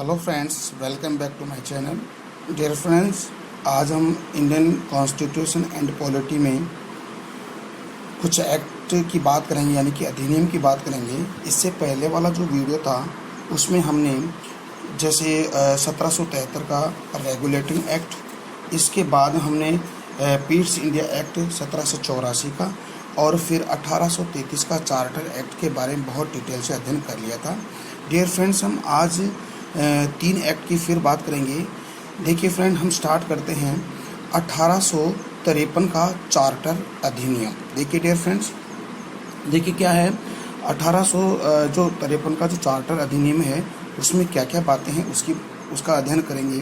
Hello friends, welcome back to my channel. Dear friends, आज हम Indian constitution and polity में कुछ act की बात करेंगे, यानी कि अधिनियम की बात करेंगे। इससे पहले वाला जो वीडियो था उसमें हमने जैसे 1773 का रेगुलेटिंग एक्ट, इसके बाद हमने पीट्स इंडिया एक्ट 1784 का, और फिर 1833 का चार्टर एक्ट के बारे में बहुत डिटेल से अध्ययन कर लिया था। डियर फ्रेंड्स, हम आज 3 एक्ट की फिर बात करेंगे। देखिए फ्रेंड, हम स्टार्ट करते हैं 1853 का चार्टर अधिनियम। देखिए डियर फ्रेंड्स, देखिए क्या है 1853 का जो चार्टर अधिनियम है उसमें क्या क्या बातें हैं उसका अध्ययन करेंगे।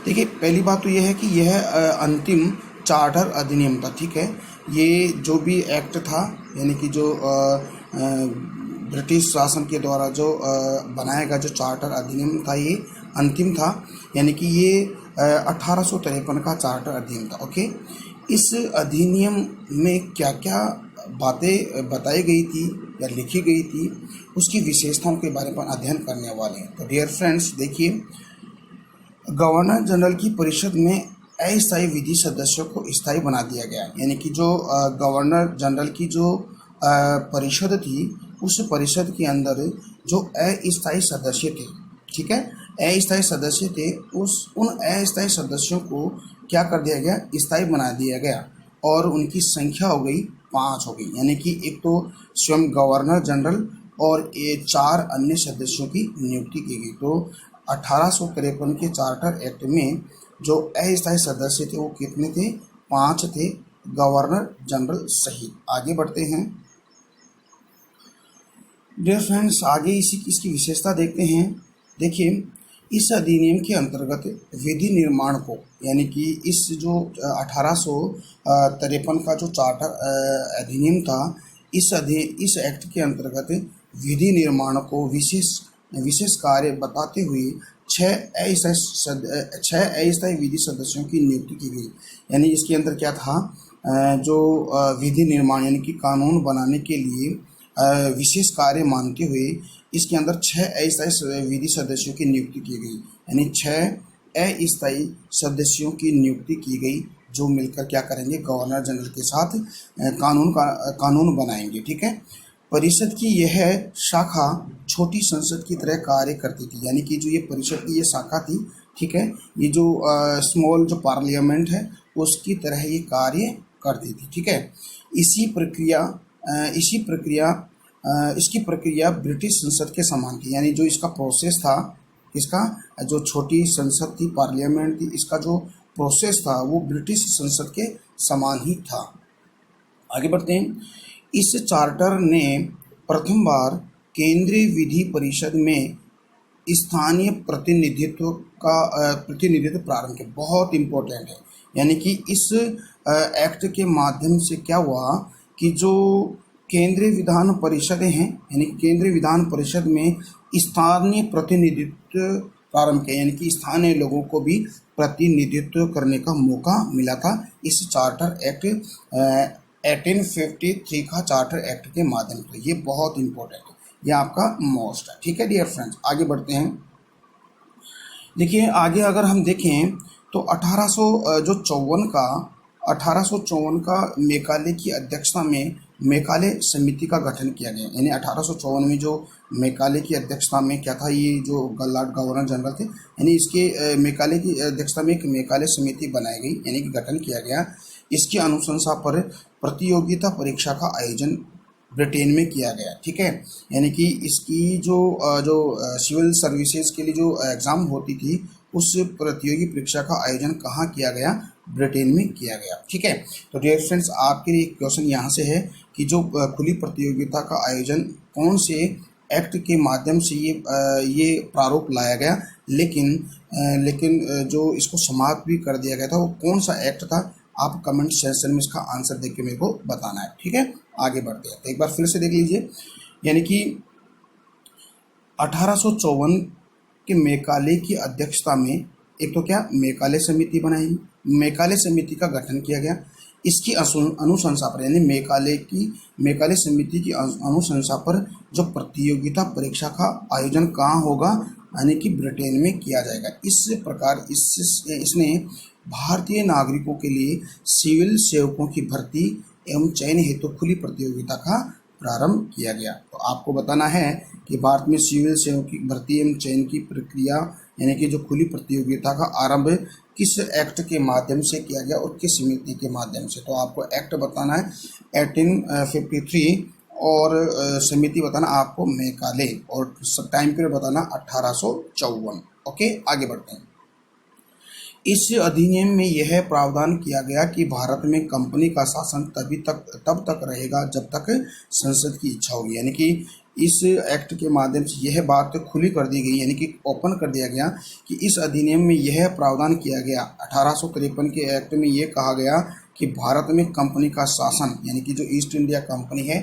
देखिए पहली बात तो यह है कि यह अंतिम चार्टर अधिनियम था। ठीक है, ये जो भी एक्ट था, यानी कि जो ब्रिटिश शासन के द्वारा जो बनाया गया जो चार्टर अधिनियम था, ये अंतिम था, यानी कि ये 1853 का चार्टर अधिनियम था। ओके, इस अधिनियम में क्या क्या बातें बताई गई थी या लिखी गई थी, उसकी विशेषताओं के बारे में अध्ययन करने वाले हैं। तो डियर फ्रेंड्स, देखिए गवर्नर जनरल की परिषद में अस्थायी विधि सदस्यों को स्थायी बना दिया गया, यानी कि जो गवर्नर जनरल की जो परिषद थी, उस परिषद के अंदर जो अस्थायी सदस्य थे, ठीक है, अस्थायी सदस्य थे, उन अस्थायी सदस्यों को क्या कर दिया गया, स्थायी बना दिया गया, और उनकी संख्या हो गई 5 हो गई। यानी कि एक तो स्वयं गवर्नर जनरल और 4 अन्य सदस्यों की नियुक्ति की गई। तो 1853 के चार्टर एक्ट में जो अस्थायी सदस्य थे वो कितने थे, 5 थे, गवर्नर जनरल सहित। आगे बढ़ते हैं डियर फ्रेंड्स, आगे इसकी विशेषता देखते हैं। देखिए इस अधिनियम के अंतर्गत विधि निर्माण को, यानी कि इस जो 1853 का जो चार्टर अधिनियम था, इस एक्ट के अंतर्गत विधि निर्माण को विशेष कार्य बताते हुए 6 अस्थायी विधि सदस्यों की नियुक्ति की गई। यानी इसके अंदर क्या था, जो विधि निर्माण यानी कि कानून बनाने के लिए विशेष कार्य मानते हुए इसके अंदर 6 अस्थायी विधि सदस्यों की नियुक्ति की गई। यानी 6 अस्थायी सदस्यों की नियुक्ति की गई, जो मिलकर क्या करेंगे, गवर्नर जनरल के साथ कानून बनाएंगे। ठीक है, परिषद की यह शाखा छोटी संसद की तरह कार्य करती थी, यानी कि जो ये परिषद की ये शाखा थी, ठीक है, ये जो स्मॉल जो पार्लियामेंट है उसकी तरह ये कार्य करती थी। ठीक है, इसकी प्रक्रिया ब्रिटिश संसद के समान थी, यानी जो इसका प्रोसेस था, इसका जो छोटी संसद थी, पार्लियामेंट थी, इसका जो प्रोसेस था वो ब्रिटिश संसद के समान ही था। आगे बढ़ते हैं। इस चार्टर ने प्रथम बार केंद्रीय विधि परिषद में स्थानीय प्रतिनिधित्व प्रारंभ किया। बहुत इम्पोर्टेंट है, यानी कि इस एक्ट के माध्यम से क्या हुआ कि जो केंद्रीय विधान परिषदें हैं, यानी केंद्रीय विधान परिषद में स्थानीय प्रतिनिधित्व प्रारंभ किया, यानी कि स्थानीय लोगों को भी प्रतिनिधित्व करने का मौका मिला था इस चार्टर एक्ट 1853 का चार्टर एक्ट के माध्यम से। ये बहुत इंपॉर्टेंट है, ये आपका मोस्ट है। ठीक है डियर फ्रेंड्स, आगे बढ़ते हैं। देखिए आगे अगर हम देखें तो 1854 का मेकाले की अध्यक्षता में मेकाले समिति का गठन किया गया। यानी 1854 में जो मेकाले की अध्यक्षता में क्या था, ये जो लॉर्ड गवर्नर जनरल थे, यानी इसके मेकाले की अध्यक्षता में एक मेकाले समिति बनाई गई, यानी कि गठन किया गया। इसकी अनुशंसा पर प्रतियोगिता परीक्षा का आयोजन ब्रिटेन में किया गया। ठीक है, यानी कि इसकी जो सिविल सर्विसेज के लिए जो एग्ज़ाम होती थी, उस प्रतियोगी परीक्षा का आयोजन कहाँ किया गया, ब्रिटेन में किया गया। ठीक है, तो डियर फ्रेंड्स, आपके लिए एक क्वेश्चन यहाँ से है कि जो खुली प्रतियोगिता का आयोजन कौन से एक्ट के माध्यम से ये प्रारूप लाया गया, लेकिन जो इसको समाप्त भी कर दिया गया था, वो कौन सा एक्ट था, आप कमेंट सेक्शन में इसका आंसर देख के मेरे को बताना है। ठीक है, आगे बढ़ते हैं। तो एक बार फिर से देख लीजिए, यानी कि 1854 के मेकाले की अध्यक्षता में एक तो क्या मेकाले समिति बनाई, मेकाले समिति का गठन किया गया। इसकी अनुशंसा पर, यानी मेकाले समिति की अनुशंसा पर जो प्रतियोगिता परीक्षा का आयोजन कहाँ होगा, यानी कि ब्रिटेन में किया जाएगा। इस प्रकार इसने भारतीय नागरिकों के लिए सिविल सेवकों की भर्ती एवं चयन हेतु खुली प्रतियोगिता का प्रारंभ किया गया। तो आपको बताना है कि भारत में सिविल सेवकों की भर्ती एवं चयन की प्रक्रिया यानी कि जो खुली प्रतियोगिता का आरंभ किस एक्ट के माध्यम से किया गया और किस समिति के माध्यम से। तो आपको एक्ट बताना है 1853 और समिति बताना आपको मैकाले और टाइम पीरियड बताना 1854। ओके, आगे बढ़ते हैं। इस अधिनियम में यह प्रावधान किया गया कि भारत में कंपनी का शासन तब तक रहेगा जब तक संसद की इच्छा होगी। यानी कि इस एक्ट के माध्यम से यह बात खुली कर दी गई, यानी कि ओपन कर दिया गया कि इस अधिनियम में यह प्रावधान किया गया 1853 के एक्ट में यह कहा गया कि भारत में कंपनी का शासन यानी कि जो ईस्ट इंडिया कंपनी है,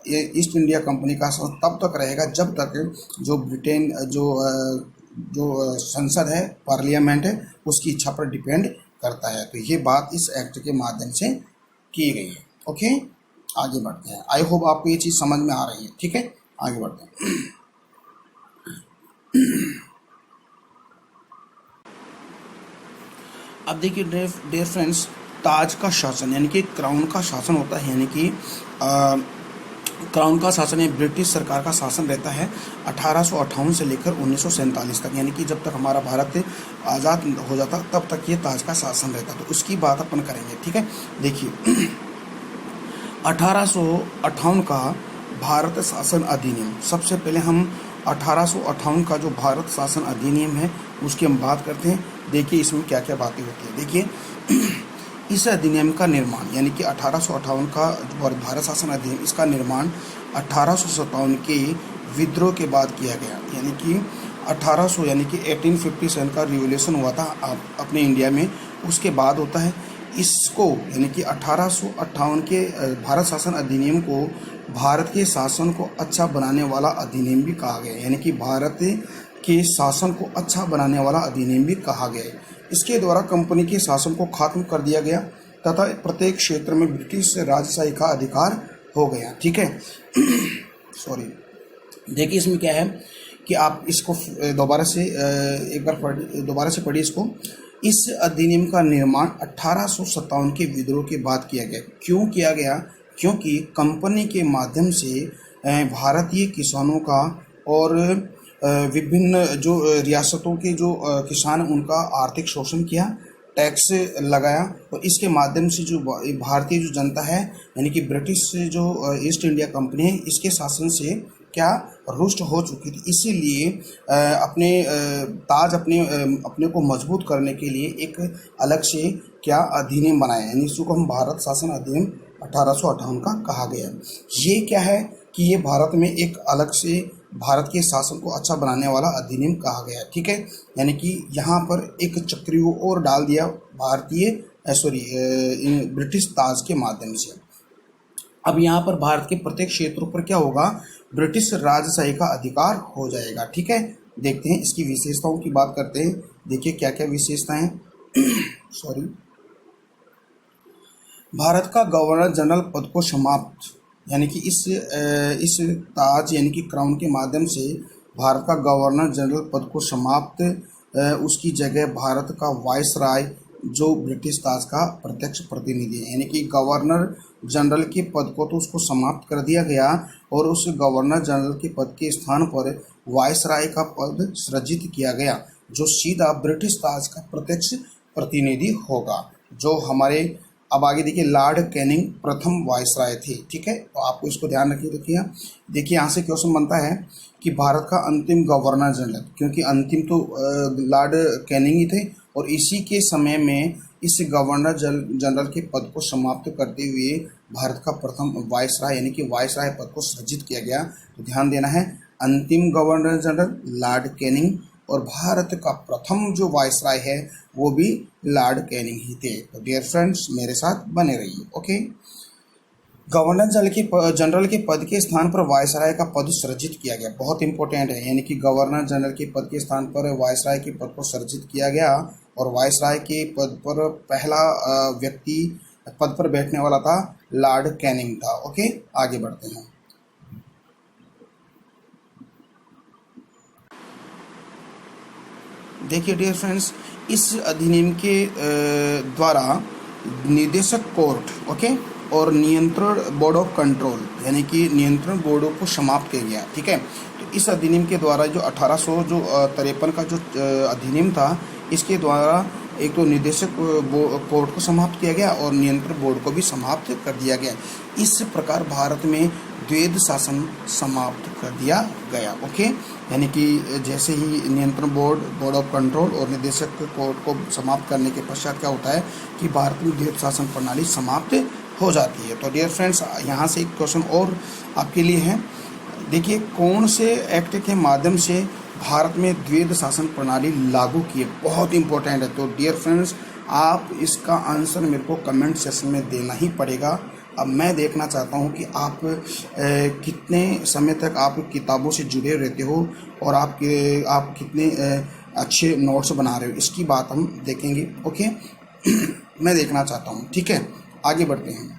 ईस्ट इंडिया कंपनी का शासन तब तक रहेगा जब तक जो ब्रिटेन जो संसद है, पार्लियामेंट है, उसकी इच्छा पर डिपेंड करता है। तो ये बात इस एक्ट के माध्यम से की गई है। ओके, आगे बढ़ते हैं। आई होप आपको ये चीज़ समझ में आ रही है। ठीक है, आगे बढ़ते हैं। अब देखिए डियर फ्रेंड्स, ताज का शासन यानी कि क्राउन का शासन होता है, यानी कि क्राउन का शासन है, ब्रिटिश सरकार का शासन रहता है 1858 से लेकर 1947 तक, यानी कि जब तक हमारा भारत आज़ाद हो जाता तब तक ये ताज का शासन रहता। तो उसकी बात अपन करेंगे। ठीक है, देखिए 1858 का भारत शासन अधिनियम, सबसे पहले हम 1858 का जो भारत शासन अधिनियम है उसकी हम बात करते हैं। देखिए इसमें क्या क्या बातें होती है। देखिए इस अधिनियम का निर्माण यानी कि 1858 का जो भारत शासन अधिनियम, इसका निर्माण 1857 के विद्रोह के बाद किया गया। यानी कि 1800 यानी कि 1857 का रिवोल्यूशन हुआ था अपने इंडिया में, उसके बाद होता है। इसको यानी कि 1858 के भारत शासन अधिनियम को भारत के शासन को अच्छा बनाने वाला अधिनियम भी कहा गया, यानी कि भारत के शासन को अच्छा बनाने वाला अधिनियम भी कहा गया। इसके द्वारा कंपनी के शासन को खत्म कर दिया गया तथा प्रत्येक क्षेत्र में ब्रिटिश राजशाही का अधिकार हो गया। ठीक है, सॉरी, देखिए इसमें क्या है कि आप इसको दोबारा से एक बार दोबारा से पढ़िए इसको। इस अधिनियम का निर्माण 1857 के विद्रोह के बाद किया गया। क्यों किया गया? क्योंकि कंपनी के माध्यम से भारतीय किसानों का और विभिन्न जो रियासतों के जो किसान उनका आर्थिक शोषण किया, टैक्स लगाया, और इसके माध्यम से जो भारतीय जो जनता है यानी कि ब्रिटिश जो ईस्ट इंडिया कंपनी है, इसके शासन से क्या रुष्ट हो चुकी थी। इसीलिए अपने को मजबूत करने के लिए एक अलग से क्या अधिनियम बनाया, यानी इसको हम भारत शासन अधिनियम 1858 का कहा गया। ये क्या है कि ये भारत में एक अलग से भारत के शासन को अच्छा बनाने वाला अधिनियम कहा गया। ठीक है, यानी कि यहाँ पर एक चक्रियों और डाल दिया ब्रिटिश ताज के माध्यम से। अब यहाँ पर भारत के प्रत्येक क्षेत्रों पर क्या होगा, ब्रिटिश राजशाही का अधिकार हो जाएगा। ठीक है, देखते हैं इसकी विशेषताओं की बात करते हैं। देखिए क्या क्या विशेषताएं सॉरी भारत का गवर्नर जनरल पद को समाप्त, यानी कि इस ताज यानी कि क्राउन के माध्यम से भारत का गवर्नर जनरल पद को समाप्त, उसकी जगह भारत का वायसराय जो ब्रिटिश ताज का प्रत्यक्ष प्रतिनिधि है, यानी कि गवर्नर जनरल के पद को तो उसको समाप्त कर दिया गया और उस गवर्नर जनरल के पद के स्थान पर वायसराय का पद सृजित किया गया, जो सीधा ब्रिटिश ताज का प्रत्यक्ष प्रतिनिधि होगा। जो हमारे अब आगे देखिए लॉर्ड कैनिंग प्रथम वायसराय थे। ठीक है, तो आपको इसको ध्यान रखिए। देखिए यहाँ से क्वेश्चन बनता है कि भारत का अंतिम गवर्नर जनरल, क्योंकि अंतिम तो लॉर्ड कैनिंग ही थे और इसी के समय में इस गवर्नर जनरल के पद को समाप्त करते हुए भारत का प्रथम वायसराय यानी कि वायसराय पद को सृजित किया गया। तो ध्यान देना है, अंतिम गवर्नर जनरल लॉर्ड कैनिंग और भारत का प्रथम जो वायसराय है वो भी लॉर्ड कैनिंग ही थे। तो डियर फ्रेंड्स मेरे साथ बने रहिए। ओके, गवर्नर जनरल के पद के स्थान पर वायसराय का पद सृजित किया गया, बहुत इंपॉर्टेंट है। यानी कि गवर्नर जनरल के पद के स्थान पर वायसराय के पद को सृजित किया गया और वायसराय के पद पर पहला व्यक्ति पद पर बैठने वाला था लॉर्ड कैनिंग था। ओके, आगे बढ़ते हैं। देखिए डियर फ्रेंड्स, इस अधिनियम के द्वारा निदेशक कोर्ट, ओके, और नियंत्रण बोर्ड ऑफ कंट्रोल यानी कि नियंत्रण बोर्डों को समाप्त किया गया। ठीक है, तो इस अधिनियम के द्वारा जो 1853 का जो अधिनियम था, इसके द्वारा एक तो निदेशक कोर्ट को समाप्त किया गया और नियंत्रण बोर्ड को भी समाप्त कर दिया गया। इस प्रकार भारत में द्वैध शासन समाप्त कर दिया गया। ओके, यानी कि जैसे ही नियंत्रण बोर्ड, बोर्ड ऑफ कंट्रोल और निदेशक कोर्ट को समाप्त करने के पश्चात क्या होता है कि भारत में द्वैध शासन प्रणाली समाप्त हो जाती है। तो डियर फ्रेंड्स, यहाँ से एक क्वेश्चन और आपके लिए है। देखिए, कौन से एक्ट के माध्यम से भारत में द्वैध शासन प्रणाली लागू की है, बहुत इंपॉर्टेंट है। तो डियर फ्रेंड्स, आप इसका आंसर मेरे को कमेंट सेक्शन में देना ही पड़ेगा। अब मैं देखना चाहता हूँ कि आप कितने समय तक आप किताबों से जुड़े रहते हो और आप कितने अच्छे नोट्स बना रहे हो, इसकी बात हम देखेंगे। ओके, मैं देखना चाहता हूँ। ठीक है, आगे बढ़ते हैं।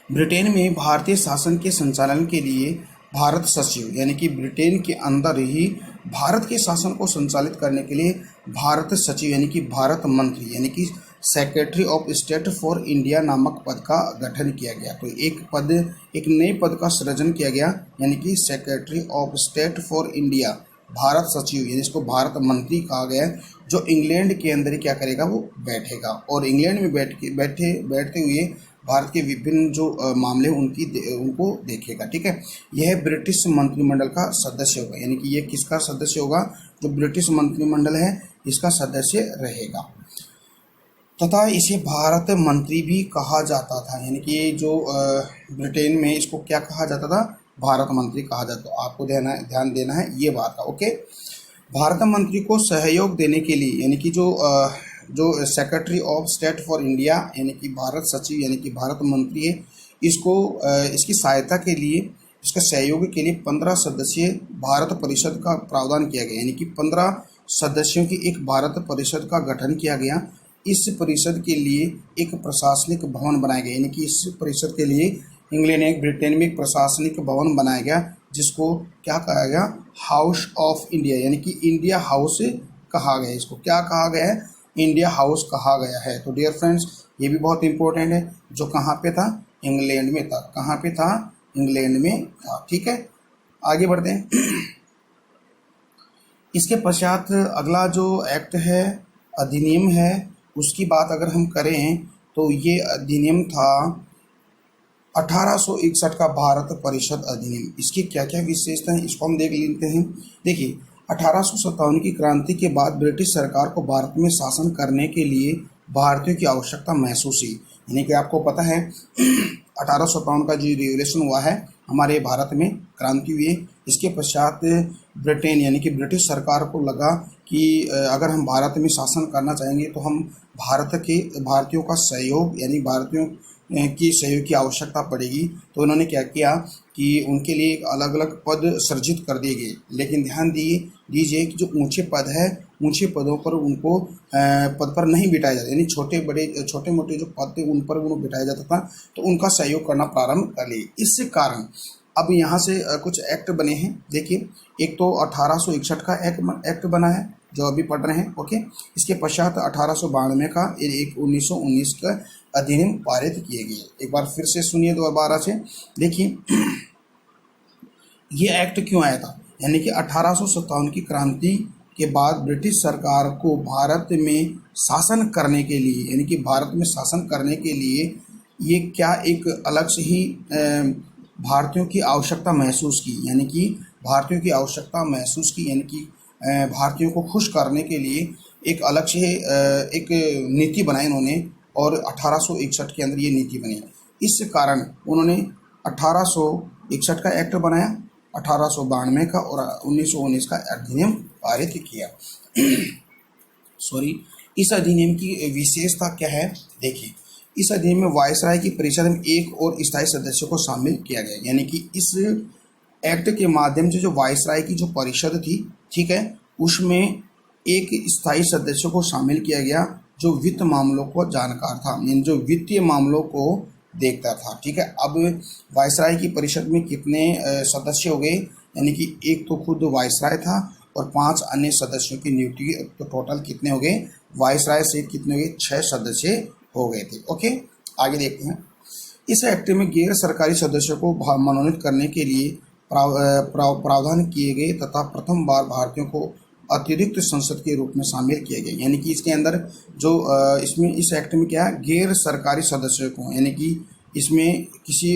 ब्रिटेन में भारतीय शासन के संचालन के लिए भारत सचिव यानी कि ब्रिटेन के अंदर ही भारत के शासन को संचालित करने के लिए भारत सचिव यानी कि भारत मंत्री यानी कि secretary of state for India नामक पद का गठन किया गया। तो एक नए पद का सृजन किया गया यानी कि secretary of state for India, Bharat सचिव, यानी इसको भारत मंत्री कहा गया है, जो इंग्लैंड के अंदर ही क्या करेगा, वो बैठेगा और इंग्लैंड में बैठते हुए भारत के विभिन्न जो मामले उनको देखेगा। ठीक है, यह ब्रिटिश मंत्रिमंडल का सदस्य होगा, यानी कि ये किसका सदस्य होगा, जो ब्रिटिश मंत्रिमंडल है इसका सदस्य रहेगा, तथा इसे भारत मंत्री भी कहा जाता था। यानी कि ये जो ब्रिटेन में इसको क्या कहा जाता था, भारत मंत्री कहा जाता। तो आपको ध्यान देना है ये बात का। ओके, भारत मंत्री को सहयोग देने के लिए यानी कि जो secretary of state for India यानी कि भारत सचिव यानी कि भारत मंत्री है, इसकी सहायता के लिए, इसका सहयोग के लिए 15 सदस्यीय भारत परिषद का प्रावधान किया गया। यानी कि 15 सदस्यों की एक भारत परिषद का गठन किया गया। इस परिषद के लिए एक प्रशासनिक भवन बनाया गया, यानी कि इस परिषद के लिए ब्रिटेन में एक प्रशासनिक भवन बनाया गया, जिसको क्या कहा गया, हाउस ऑफ इंडिया यानी कि इंडिया हाउस कहा गया। इसको क्या कहा गया है, इंडिया हाउस कहा गया है। तो डियर फ्रेंड्स, ये भी बहुत इंपॉर्टेंट है, जो कहाँ पे था, इंग्लैंड में था। कहाँ पे था, इंग्लैंड में था। ठीक है, आगे बढ़ते हैं। इसके पश्चात अगला जो एक्ट है, अधिनियम है, उसकी बात अगर हम करें तो ये अधिनियम था 1861 का भारत परिषद अधिनियम। इसकी क्या क्या विशेषता है, इसको हम देख लेते हैं। देखिए, 1857 की क्रांति के बाद ब्रिटिश सरकार को भारत में शासन करने के लिए भारतीयों की आवश्यकता महसूस हुई। यानी कि आपको पता है 1857 का जो रिवॉल्यूशन हुआ है, हमारे भारत में क्रांति हुई है। इसके पश्चात ब्रिटेन यानी कि ब्रिटिश सरकार को लगा कि अगर हम भारत में शासन करना चाहेंगे तो हम भारतीयों का सहयोग यानी भारतीयों की सहयोग की आवश्यकता पड़ेगी। तो उन्होंने क्या किया कि उनके लिए अलग अलग पद सृजित कर दिए गए। लेकिन ध्यान दीजिए कि जो ऊंचे पद है, ऊंचे पदों पर उनको पद पर नहीं बिठाया जाता, यानी छोटे मोटे जो पद थे उन पर उनको बिठाया जाता था, तो उनका सहयोग करना प्रारंभ कर लिए। इस कारण अब यहाँ से कुछ एक्ट बने हैं। देखिए, एक तो 1861 का एक्ट बना है जो अभी पढ़ रहे हैं। ओके, इसके पश्चात 1892 का, एक 1919 का अधिनियम पारित किए गए। एक बार फिर से सुनिए दोबारा से। देखिए, ये एक्ट क्यों आया था, यानी कि 1857 की क्रांति के बाद ब्रिटिश सरकार को भारत में शासन करने के लिए, यानी कि भारत में शासन करने के लिए ये क्या एक अलग से ही भारतीयों की आवश्यकता महसूस की, यानी कि भारतीयों की आवश्यकता महसूस की, यानी कि भारतीयों को खुश करने के लिए एक अलग से एक नीति बनाई उन्होंने, और 1861 के अंदर ये नीति बनी। इस कारण उन्होंने 1861 का एक्ट बनाया, 1892 का और 1919 का अधिनियम पारित किया। इस अधिनियम की विशेषता क्या है, देखिए, इस अधिनियम में वायसराय की परिषद में एक और स्थायी सदस्य को शामिल किया गया। यानी कि इस एक्ट के माध्यम से जो वायसराय की जो परिषद थी, ठीक है, उसमें एक स्थायी सदस्य को शामिल किया गया जो वित्त मामलों को जानकार था, यानी जो वित्तीय मामलों को देखता था। ठीक है, अब वायसराय की परिषद में कितने सदस्य हो गए, यानी कि एक तो खुद वायसराय था और 5 अन्य सदस्यों की नियुक्ति की। तो टोटल कितने हो गए, वाइसराय सहित कितने हो गए, 6 सदस्य हो गए थे। ओके, आगे देखते हैं। इस एक्ट में गैर सरकारी सदस्यों को मनोनीत करने के लिए प्रावधान किए गए तथा प्रथम बार भारतीयों को अतिरिक्त संसद के रूप में शामिल किए गए। यानी कि इसके अंदर जो इसमें इस एक्ट में क्या है, गैर सरकारी सदस्यों को, यानी कि इसमें किसी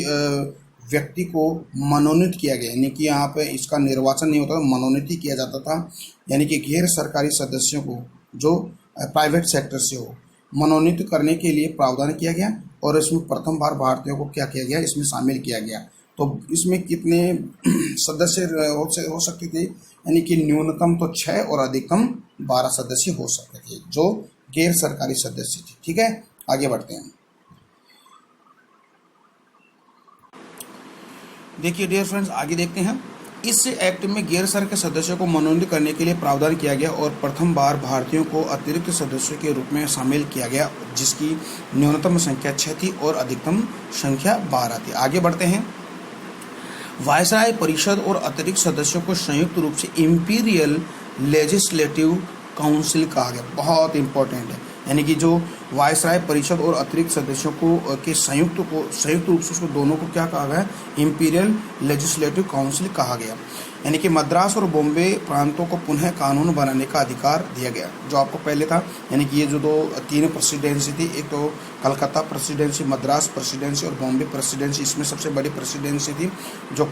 व्यक्ति को मनोनीत किया गया, यानी कि यहाँ पे इसका निर्वाचन नहीं होता था, मनोनीत किया जाता था। यानी कि गैर सरकारी सदस्यों को जो प्राइवेट सेक्टर से हो मनोनीत करने के लिए प्रावधान किया गया और इसमें प्रथम बार भारतीयों को क्या किया गया, इसमें शामिल किया गया। तो इसमें कितने सदस्य हो सकते थे, यानी कि न्यूनतम तो 6 और अधिकतम 12 सदस्य हो सकते थे जो गैर सरकारी सदस्य थे। ठीक है, आगे बढ़ते हैं। देखिए डियर फ्रेंड्स, आगे देखते हैं। इस एक्ट में गैर सरकारी सदस्यों को मनोनीत करने के लिए प्रावधान किया गया और प्रथम बार भारतीयों को अतिरिक्त सदस्यों के रूप में शामिल किया गया, जिसकी न्यूनतम संख्या 6 थी और अधिकतम संख्या 12 थी। आगे बढ़ते हैं। वायसराय परिषद और अतिरिक्त सदस्यों को संयुक्त रूप से इंपीरियल लेजिस्लेटिव काउंसिल कहा गया। बहुत इंपॉर्टेंट है, यानी कि जो वायसराय परिषद और अतिरिक्त सदस्यों को के संयुक्त रूप से उसको दोनों को क्या कहा गया, इंपीरियल लेजिस्लेटिव काउंसिल कहा गया। यानी कि मद्रास और बॉम्बे प्रांतों को पुनः कानून बनाने का अधिकार दिया गया, जो आपको पहले था। यानी कि ये जो 3 प्रेसिडेंसी थी, एक तो कलकत्ता प्रेसिडेंसी, मद्रास प्रेसिडेंसी और बॉम्बे प्रेसिडेंसी। इसमें सबसे बड़ी प्रेसिडेंसी थी जो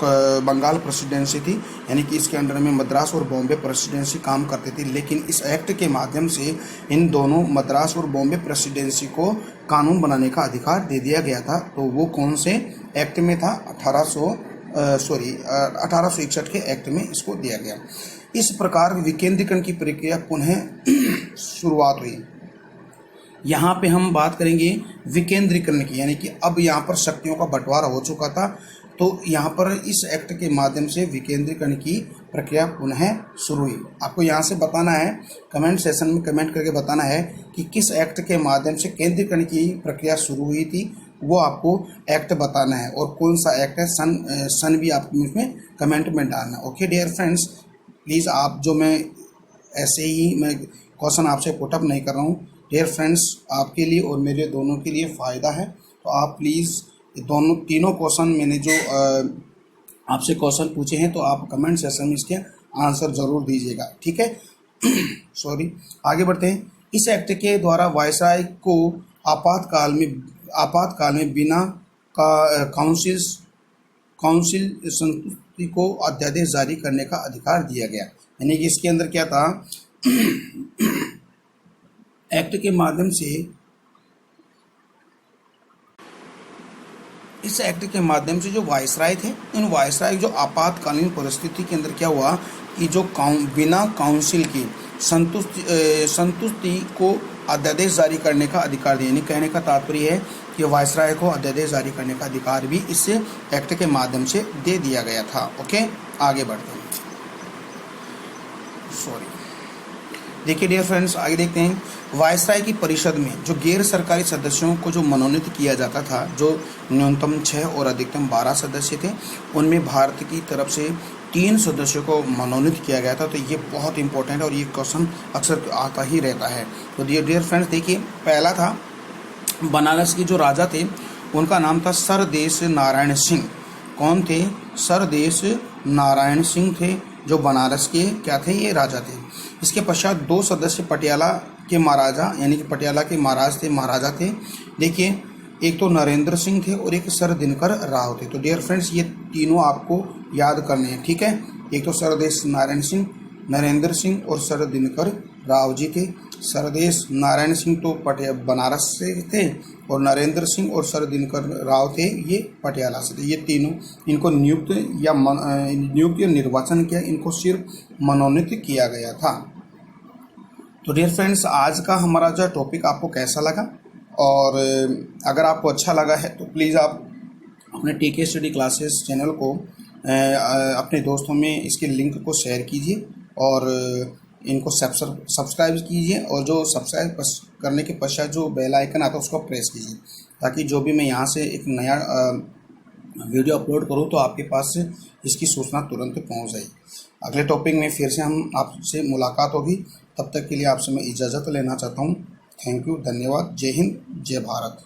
बंगाल प्रेसिडेंसी थी, यानी कि इसके अंडर में मद्रास और बॉम्बे प्रेसिडेंसी काम करती थी। लेकिन इस एक्ट के माध्यम से इन दोनों मद्रास और बॉम्बे प्रेसिडेंसी को कानून बनाने का अधिकार दे दिया गया था। तो वो कौन से एक्ट में था, 1861 के एक्ट में इसको दिया गया। इस प्रकार विकेंद्रीकरण की प्रक्रिया पुनः शुरुआत हुई। यहाँ पे हम बात करेंगे विकेंद्रीकरण की, यानी कि अब यहाँ पर शक्तियों का बंटवारा हो चुका था। तो यहाँ पर इस एक्ट के माध्यम से विकेंद्रीकरण की प्रक्रिया पुनः शुरू हुई। आपको यहाँ से बताना है, कमेंट सेशन में कमेंट करके बताना है कि किस एक्ट के माध्यम से केंद्रीकरण की प्रक्रिया शुरू हुई थी, वो आपको एक्ट बताना है और कौन सा एक्ट है, सन भी आपको इसमें कमेंट में डालना। ओके डियर फ्रेंड्स, प्लीज़ आप जो मैं ऐसे ही मैं क्वेश्चन आपसे पुटअप नहीं कर रहा हूँ डियर फ्रेंड्स, आपके लिए और मेरे दोनों के लिए फ़ायदा है। तो आप प्लीज़ तीनों क्वेश्चन मैंने जो आपसे क्वेश्चन पूछे हैं, तो आप कमेंट सेक्शन में इसके आंसर ज़रूर दीजिएगा। ठीक है सॉरी, आगे बढ़ते हैं। इस एक्ट के द्वारा वायसराय को आपातकाल में बिना काउंसिल संतुष्टि को अध्यादेश जारी करने का अधिकार दिया गया। यानी कि इसके अंदर क्या था एक्ट के माध्यम से, इस एक्ट के माध्यम से जो वायसराय थे, इन वायसराय जो आपातकालीन परिस्थिति के अंदर क्या हुआ कि जो बिना काउंसिल की संतुष्टि को अध्यादेश जारी करने का अधिकार दिया। यानी कहने का तात्पर्य है कि वायसराय को अध्यादेश जारी करने का अधिकार भी इस एक्ट के माध्यम से दे दिया गया था। ओके, आगे बढ़ते हैं। देखिए डियर फ्रेंड्स, आगे देखते हैं। वायसराय की परिषद में जो गैर सरकारी सदस्यों को जो मनोनीत किया जाता था, जो न्यूनतम 6 और अधिकतम 12 सदस्य थे, उनमें भारत की तरफ से 3 सदस्यों को मनोनीत किया गया था। तो ये बहुत इंपॉर्टेंट है और ये क्वेश्चन अक्सर आता ही रहता है। तो डियर फ्रेंड्स देखिए, पहला था बनारस के जो राजा थे, उनका नाम था सरदेश नारायण सिंह। कौन थे? सरदेश नारायण सिंह थे, जो बनारस के क्या थे, ये राजा थे। इसके पश्चात 2 सदस्य पटियाला के महाराजा, यानी कि पटियाला के महाराजा थे। देखिए, एक तो नरेंद्र सिंह थे और एक सर दिनकर राव थे। तो डियर फ्रेंड्स, ये तीनों आपको याद करने हैं। ठीक है, एक तो सरदेश नारायण सिंह, नरेंद्र सिंह और सर दिनकर राव जी थे। सरदेश नारायण सिंह तो बनारस से थे और नरेंद्र सिंह और सर दिनकर राव थे, ये पटियाला से थे। ये तीनों, इनको नियुक्त या निर्वाचन किया, इनको सिर्फ मनोनीत किया गया था। तो डियर फ्रेंड्स, आज का हमारा जो टॉपिक आपको कैसा लगा, और अगर आपको अच्छा लगा है तो प्लीज़ आप अपने टीके स्टडी क्लासेस चैनल को अपने दोस्तों में इसके लिंक को शेयर कीजिए और इनको सब्सक्राइब कीजिए, और जो सब्सक्राइब करने के पश्चात जो बेल आइकन आता है उसको प्रेस कीजिए, ताकि जो भी मैं यहाँ से एक नया वीडियो अपलोड करूँ तो आपके पास इसकी सूचना तुरंत पहुंच जाएगी। अगले टॉपिक में फिर से हम आपसे मुलाकात होगी। तब तक के लिए आपसे मैं इजाज़त लेना चाहता हूँ। थैंक यू, धन्यवाद। जय हिंद, जय भारत।